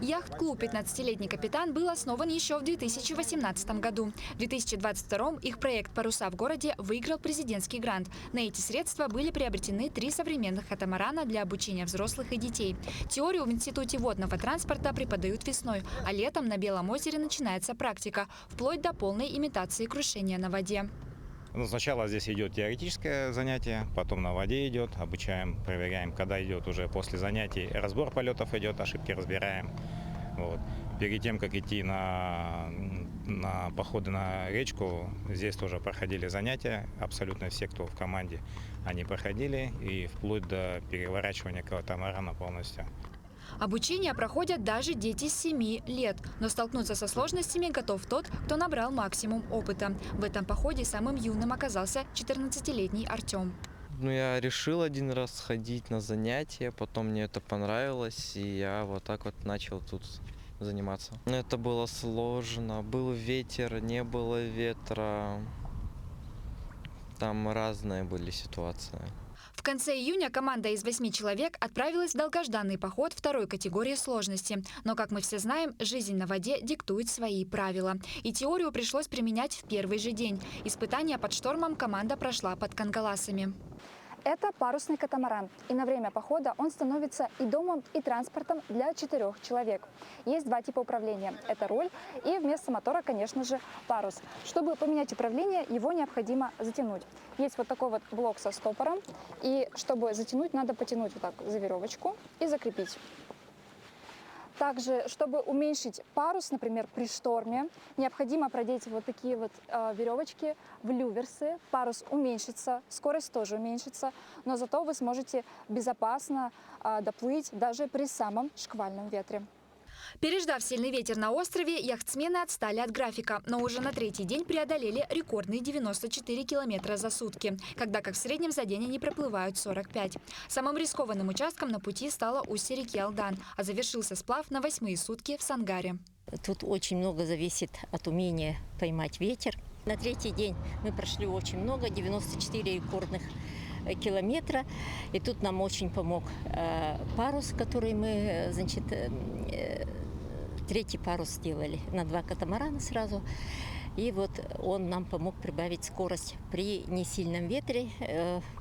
Яхт-клуб «15-летний капитан» был основан еще в 2018 году. В 2022 их проект «Паруса в городе» выиграл президентский грант. На эти средства были приобретены 3 современных катамарана для обучения взрослых и детей. Теорию в Институте водного транспорта преподают весной, а летом на Белом озере начинается практика, вплоть до полной имитации крушения на воде. Сначала здесь идет теоретическое занятие, потом на воде идет, обучаем, проверяем, когда идет уже после занятий разбор полетов идет, ошибки разбираем. Вот. Перед тем, как идти на походы на речку, здесь тоже проходили занятия, абсолютно все, кто в команде, они проходили, и вплоть до переворачивания катамарана полностью. Обучение проходят даже дети с 7 лет. Но столкнуться со сложностями готов тот, кто набрал максимум опыта. В этом походе самым юным оказался 14-летний Артем. Я решил один раз сходить на занятия, потом мне это понравилось, и я вот так вот начал тут заниматься. Это было сложно, был ветер, не было ветра, там разные были ситуации. В конце июня команда из 8 человек отправилась в долгожданный поход второй категории сложности. Но, как мы все знаем, жизнь на воде диктует свои правила. И теорию пришлось применять в первый же день. Испытания под штормом команда прошла под Кангаласами. Это парусный катамаран, и на время похода он становится и домом, и транспортом для 4 человек. Есть 2 типа управления. Это руль и вместо мотора, конечно же, парус. Чтобы поменять управление, его необходимо затянуть. Есть вот такой вот блок со стопором, и чтобы затянуть, надо потянуть вот так за веревочку и закрепить. Также, чтобы уменьшить парус, например, при шторме, необходимо продеть вот такие вот веревочки в люверсы. Парус уменьшится, скорость тоже уменьшится, но зато вы сможете безопасно доплыть даже при самом шквальном ветре. Переждав сильный ветер на острове, яхтсмены отстали от графика, но уже на 3-й день преодолели рекордные 94 километра за сутки, когда как в среднем за день они проплывают 45. Самым рискованным участком на пути стало устье реки Алдан, а завершился сплав на 8-е сутки в Сангаре. Тут очень много зависит от умения поймать ветер. На 3-й день мы прошли очень много, 94 рекордных километра. И тут нам очень помог парус, который мы, 3-й парус сделали на 2 катамарана сразу. И вот он нам помог прибавить скорость при несильном ветре.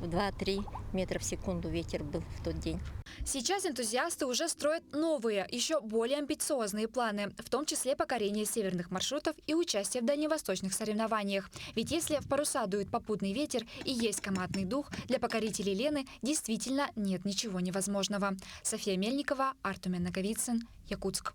2-3 метра в секунду ветер был в тот день. Сейчас энтузиасты уже строят новые, еще более амбициозные планы, в том числе покорение северных маршрутов и участие в дальневосточных соревнованиях. Ведь если в паруса дует попутный ветер и есть командный дух, для покорителей Лены действительно нет ничего невозможного. София Мельникова, Артумен Наговицын, Якутск.